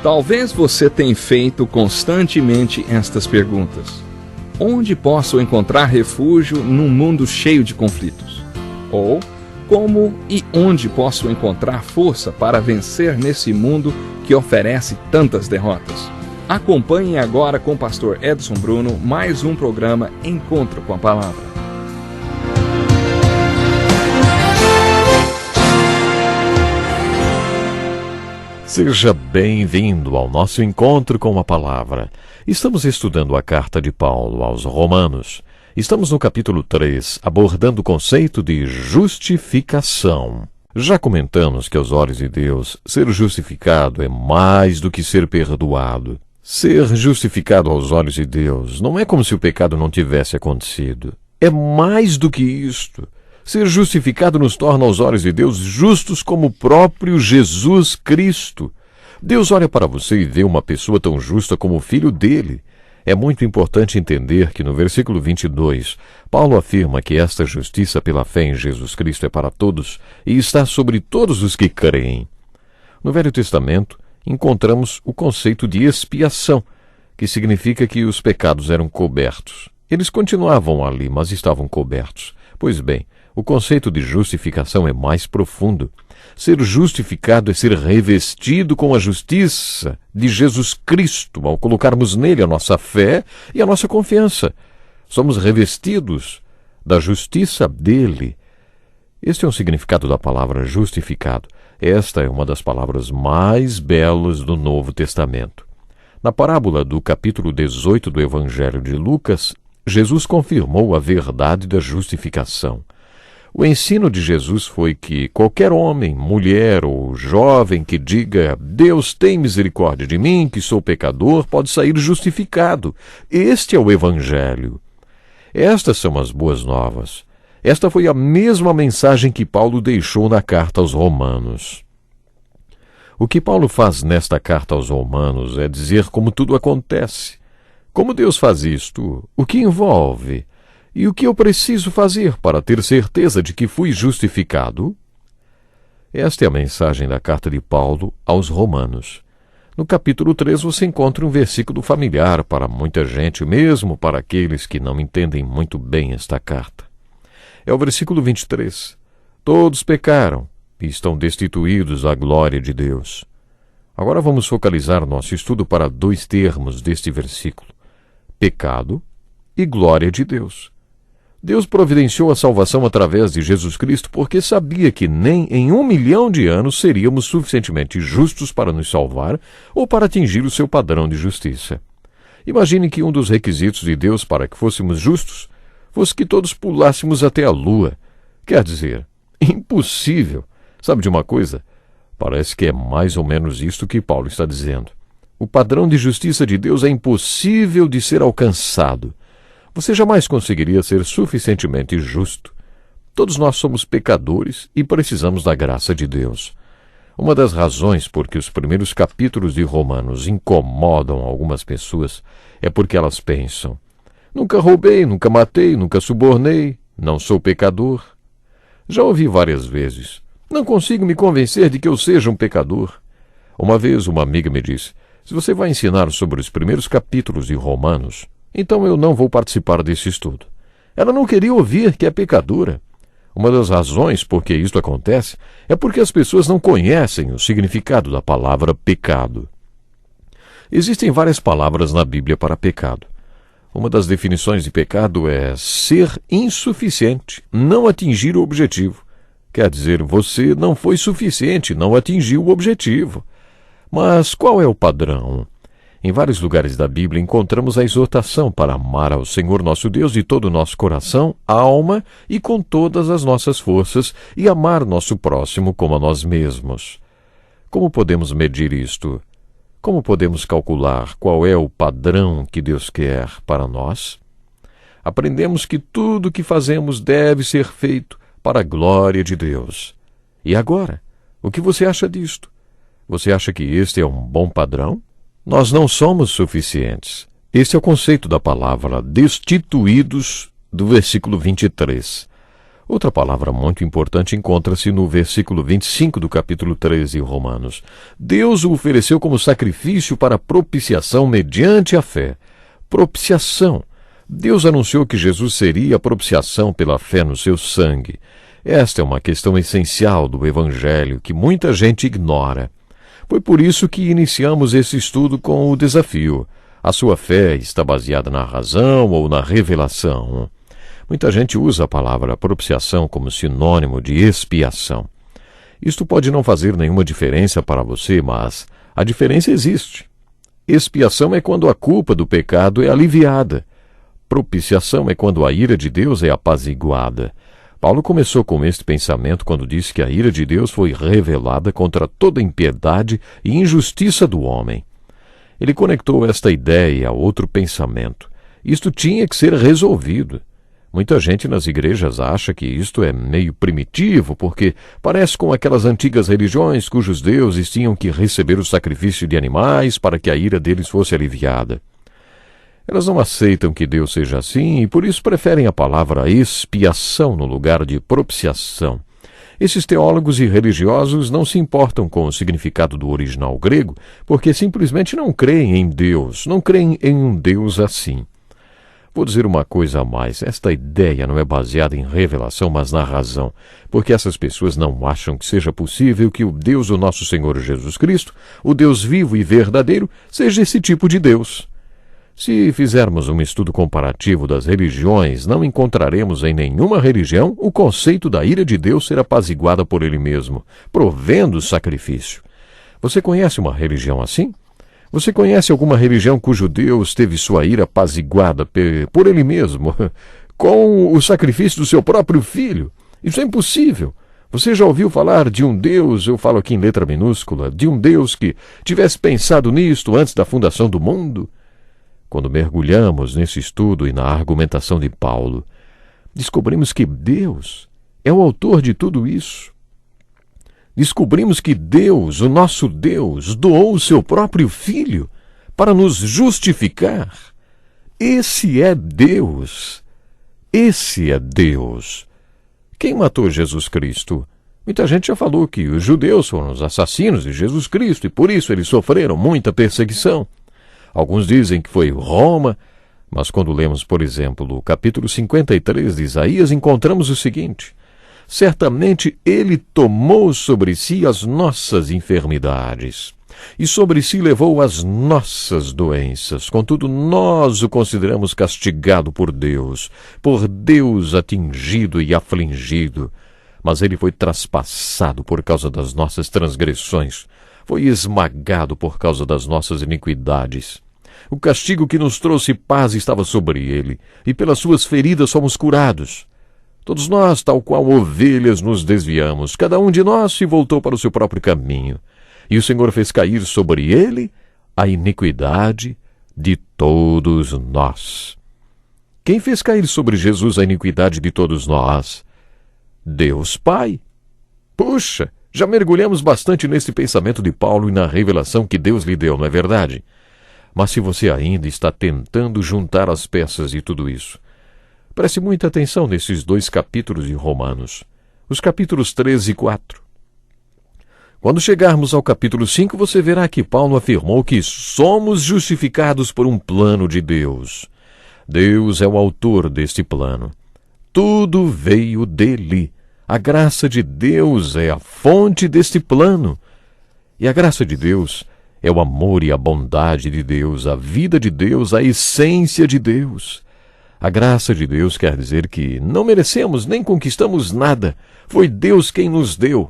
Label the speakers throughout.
Speaker 1: Talvez você tenha feito constantemente estas perguntas. Onde posso encontrar refúgio num mundo cheio de conflitos? Ou, como e onde posso encontrar força para vencer nesse mundo que oferece tantas derrotas? Acompanhe agora com o pastor Edson Bruno mais um programa Encontro com a Palavra.
Speaker 2: Seja bem-vindo ao nosso Encontro com a Palavra. Estamos estudando a carta de Paulo aos Romanos. Estamos no capítulo 3, abordando o conceito de justificação. Já comentamos que aos olhos de Deus, ser justificado é mais do que ser perdoado. Ser justificado aos olhos de Deus não é como se o pecado não tivesse acontecido. É mais do que isto. Ser justificado nos torna aos olhos de Deus justos como o próprio Jesus Cristo. Deus olha para você e vê uma pessoa tão justa como o filho dele. É muito importante entender que no versículo 22, Paulo afirma que esta justiça pela fé em Jesus Cristo é para todos e está sobre todos os que creem. No Velho Testamento, encontramos o conceito de expiação, que significa que os pecados eram cobertos. Eles continuavam ali, mas estavam cobertos. Pois bem, o conceito de justificação é mais profundo. Ser justificado é ser revestido com a justiça de Jesus Cristo, ao colocarmos nele a nossa fé e a nossa confiança. Somos revestidos da justiça dele. Este é o significado da palavra justificado. Esta é uma das palavras mais belas do Novo Testamento. Na parábola do capítulo 18 do Evangelho de Lucas, Jesus confirmou a verdade da justificação. O ensino de Jesus foi que qualquer homem, mulher ou jovem que diga Deus tem misericórdia de mim, que sou pecador, pode sair justificado. Este é o Evangelho. Estas são as boas novas. Esta foi a mesma mensagem que Paulo deixou na carta aos Romanos. O que Paulo faz nesta carta aos Romanos é dizer como tudo acontece. Como Deus faz isto? O que envolve? E o que eu preciso fazer para ter certeza de que fui justificado? Esta é a mensagem da carta de Paulo aos Romanos. No capítulo 3 você encontra um versículo familiar para muita gente, mesmo para aqueles que não entendem muito bem esta carta. É o versículo 23. Todos pecaram e estão destituídos da glória de Deus. Agora vamos focalizar nosso estudo para dois termos deste versículo: pecado e glória de Deus. Deus providenciou a salvação através de Jesus Cristo porque sabia que nem em 1 milhão de anos seríamos suficientemente justos para nos salvar ou para atingir o seu padrão de justiça. Imagine que um dos requisitos de Deus para que fôssemos justos fosse que todos pulássemos até a lua. Quer dizer, impossível. Sabe de uma coisa? Parece que é mais ou menos isto que Paulo está dizendo. O padrão de justiça de Deus é impossível de ser alcançado. Você jamais conseguiria ser suficientemente justo. Todos nós somos pecadores e precisamos da graça de Deus. Uma das razões por que os primeiros capítulos de Romanos incomodam algumas pessoas é porque elas pensam: nunca roubei, nunca matei, nunca subornei, não sou pecador. Já ouvi várias vezes: não consigo me convencer de que eu seja um pecador. Uma vez uma amiga me disse: se você vai ensinar sobre os primeiros capítulos de Romanos, então eu não vou participar desse estudo. Ela não queria ouvir que é pecadora. Uma das razões por que isto acontece é porque as pessoas não conhecem o significado da palavra pecado. Existem várias palavras na Bíblia para pecado. Uma das definições de pecado é ser insuficiente, não atingir o objetivo. Quer dizer, você não foi suficiente, não atingiu o objetivo. Mas qual é o padrão? Em vários lugares da Bíblia encontramos a exortação para amar ao Senhor nosso Deus de todo o nosso coração, alma e com todas as nossas forças e amar nosso próximo como a nós mesmos. Como podemos medir isto? Como podemos calcular qual é o padrão que Deus quer para nós? Aprendemos que tudo o que fazemos deve ser feito para a glória de Deus. E agora, o que você acha disto? Você acha que este é um bom padrão? Nós não somos suficientes. Este é o conceito da palavra destituídos do versículo 23. Outra palavra muito importante encontra-se no versículo 25 do capítulo 13 de Romanos. Deus o ofereceu como sacrifício para propiciação mediante a fé. Propiciação. Deus anunciou que Jesus seria a propiciação pela fé no seu sangue. Esta é uma questão essencial do Evangelho que muita gente ignora. Foi por isso que iniciamos esse estudo com o desafio. A sua fé está baseada na razão ou na revelação? Muita gente usa a palavra propiciação como sinônimo de expiação. Isto pode não fazer nenhuma diferença para você, mas a diferença existe. Expiação é quando a culpa do pecado é aliviada. Propiciação é quando a ira de Deus é apaziguada. Paulo começou com este pensamento quando disse que a ira de Deus foi revelada contra toda impiedade e injustiça do homem. Ele conectou esta ideia a outro pensamento. Isto tinha que ser resolvido. Muita gente nas igrejas acha que isto é meio primitivo, porque parece com aquelas antigas religiões cujos deuses tinham que receber o sacrifício de animais para que a ira deles fosse aliviada. Elas não aceitam que Deus seja assim e por isso preferem a palavra expiação no lugar de propiciação. Esses teólogos e religiosos não se importam com o significado do original grego, porque simplesmente não creem em Deus, não creem em um Deus assim. Vou dizer uma coisa a mais, esta ideia não é baseada em revelação, mas na razão, porque essas pessoas não acham que seja possível que o Deus do nosso Senhor Jesus Cristo, o Deus vivo e verdadeiro, seja esse tipo de Deus. Se fizermos um estudo comparativo das religiões, não encontraremos em nenhuma religião o conceito da ira de Deus ser apaziguada por Ele mesmo, provendo o sacrifício. Você conhece uma religião assim? Você conhece alguma religião cujo Deus teve sua ira apaziguada por Ele mesmo, com o sacrifício do seu próprio Filho? Isso é impossível. Você já ouviu falar de um Deus, eu falo aqui em letra minúscula, de um Deus que tivesse pensado nisto antes da fundação do mundo? Quando mergulhamos nesse estudo e na argumentação de Paulo, descobrimos que Deus é o autor de tudo isso. Descobrimos que Deus, o nosso Deus, doou o seu próprio Filho para nos justificar. Esse é Deus. Esse é Deus. Quem matou Jesus Cristo? Muita gente já falou que os judeus foram os assassinos de Jesus Cristo e por isso eles sofreram muita perseguição. Alguns dizem que foi Roma, mas quando lemos, por exemplo, o capítulo 53 de Isaías, encontramos o seguinte: certamente ele tomou sobre si as nossas enfermidades e sobre si levou as nossas doenças. Contudo, nós o consideramos castigado por Deus atingido e afligido. Mas ele foi traspassado por causa das nossas transgressões, foi esmagado por causa das nossas iniquidades. O castigo que nos trouxe paz estava sobre ele, e pelas suas feridas fomos curados. Todos nós, tal qual ovelhas, nos desviamos. Cada um de nós se voltou para o seu próprio caminho. E o Senhor fez cair sobre ele a iniquidade de todos nós. Quem fez cair sobre Jesus a iniquidade de todos nós? Deus Pai. Puxa, já mergulhamos bastante nesse pensamento de Paulo e na revelação que Deus lhe deu, não é verdade? Mas se você ainda está tentando juntar as peças de tudo isso, preste muita atenção nesses 2 capítulos de Romanos, os capítulos 13 e 4. Quando chegarmos ao capítulo 5, você verá que Paulo afirmou que somos justificados por um plano de Deus. Deus é o autor deste plano. Tudo veio dele. A graça de Deus é a fonte deste plano. E a graça de Deus é o amor e a bondade de Deus, a vida de Deus, a essência de Deus. A graça de Deus quer dizer que não merecemos nem conquistamos nada. Foi Deus quem nos deu.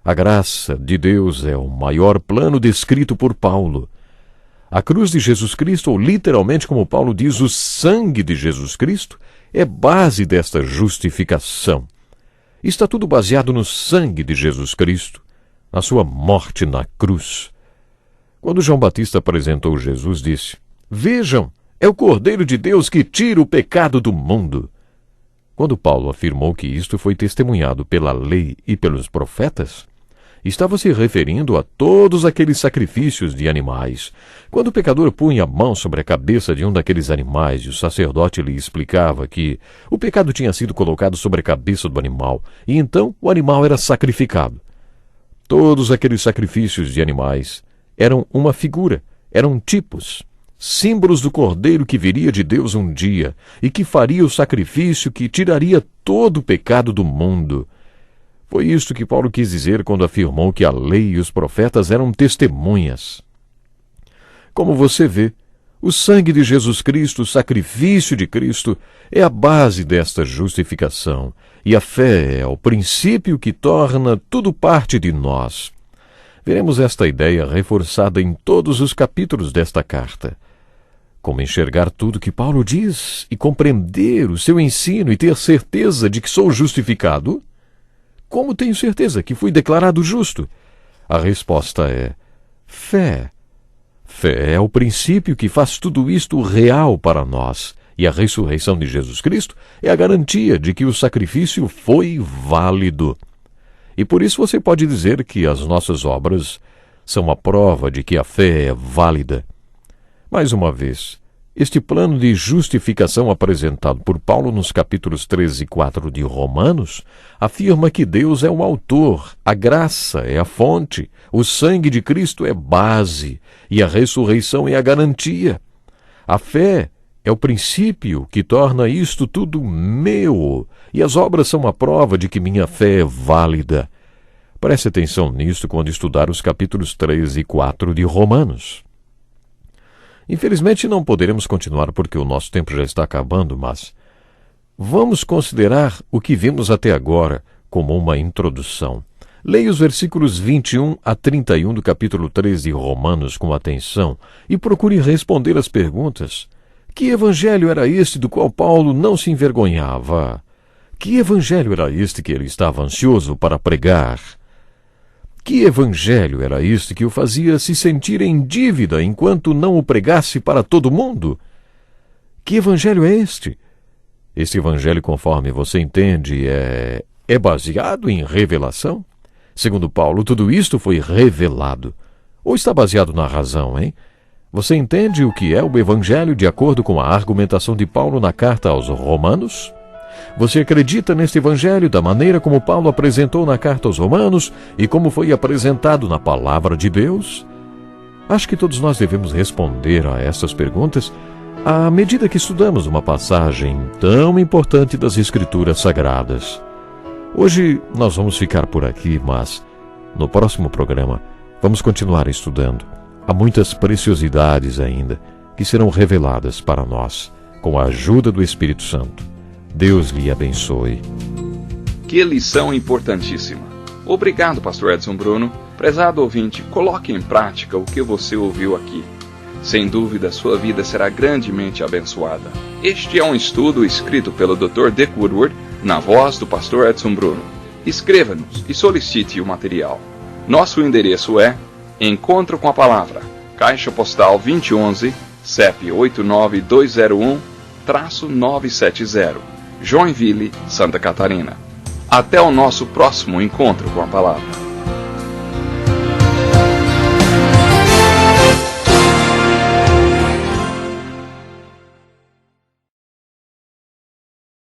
Speaker 2: A graça de Deus é o maior plano descrito por Paulo. A cruz de Jesus Cristo, ou literalmente como Paulo diz, o sangue de Jesus Cristo, é base desta justificação. Está tudo baseado no sangue de Jesus Cristo, na sua morte na cruz. Quando João Batista apresentou Jesus, disse: vejam, é o Cordeiro de Deus que tira o pecado do mundo. Quando Paulo afirmou que isto foi testemunhado pela lei e pelos profetas, estava se referindo a todos aqueles sacrifícios de animais. Quando o pecador punha a mão sobre a cabeça de um daqueles animais e o sacerdote lhe explicava que o pecado tinha sido colocado sobre a cabeça do animal, e então o animal era sacrificado. Todos aqueles sacrifícios de animais eram uma figura, eram tipos, símbolos do Cordeiro que viria de Deus um dia e que faria o sacrifício que tiraria todo o pecado do mundo. Foi isto que Paulo quis dizer quando afirmou que a lei e os profetas eram testemunhas. Como você vê, o sangue de Jesus Cristo, o sacrifício de Cristo, é a base desta justificação, e a fé é o princípio que torna tudo parte de nós. Veremos esta ideia reforçada em todos os capítulos desta carta. Como enxergar tudo que Paulo diz e compreender o seu ensino e ter certeza de que sou justificado? Como tenho certeza que fui declarado justo? A resposta é fé. Fé é o princípio que faz tudo isto real para nós, e a ressurreição de Jesus Cristo é a garantia de que o sacrifício foi válido. E por isso você pode dizer que as nossas obras são a prova de que a fé é válida. Mais uma vez, este plano de justificação apresentado por Paulo nos capítulos 13 e 4 de Romanos afirma que Deus é o autor, a graça é a fonte, o sangue de Cristo é base e a ressurreição é a garantia. A fé é o princípio que torna isto tudo meu, e as obras são a prova de que minha fé é válida. Preste atenção nisto quando estudar os capítulos 3 e 4 de Romanos. Infelizmente não poderemos continuar porque o nosso tempo já está acabando, mas vamos considerar o que vimos até agora como uma introdução. Leia os versículos 21 a 31 do capítulo 3 de Romanos com atenção e procure responder as perguntas. Que evangelho era este do qual Paulo não se envergonhava? Que evangelho era este que ele estava ansioso para pregar? Que evangelho era este que o fazia se sentir em dívida enquanto não o pregasse para todo mundo? Que evangelho é este? Este evangelho, conforme você entende, é baseado em revelação? Segundo Paulo, tudo isto foi revelado. Ou está baseado na razão, hein? Você entende o que é o evangelho de acordo com a argumentação de Paulo na carta aos Romanos? Você acredita neste evangelho da maneira como Paulo apresentou na carta aos Romanos e como foi apresentado na palavra de Deus? Acho que todos nós devemos responder a essas perguntas à medida que estudamos uma passagem tão importante das Escrituras Sagradas. Hoje nós vamos ficar por aqui, mas no próximo programa vamos continuar estudando. Há muitas preciosidades ainda que serão reveladas para nós com a ajuda do Espírito Santo. Deus lhe abençoe.
Speaker 1: Que lição importantíssima. Obrigado, pastor Edson Bruno. Prezado ouvinte, coloque em prática o que você ouviu aqui. Sem dúvida, sua vida será grandemente abençoada. Este é um estudo escrito pelo Dr. Dick Woodward, na voz do pastor Edson Bruno. Escreva-nos e solicite o material. Nosso endereço é Encontro com a Palavra, Caixa Postal 2011, CEP 89201-970, Joinville, Santa Catarina. Até o nosso próximo encontro com a Palavra.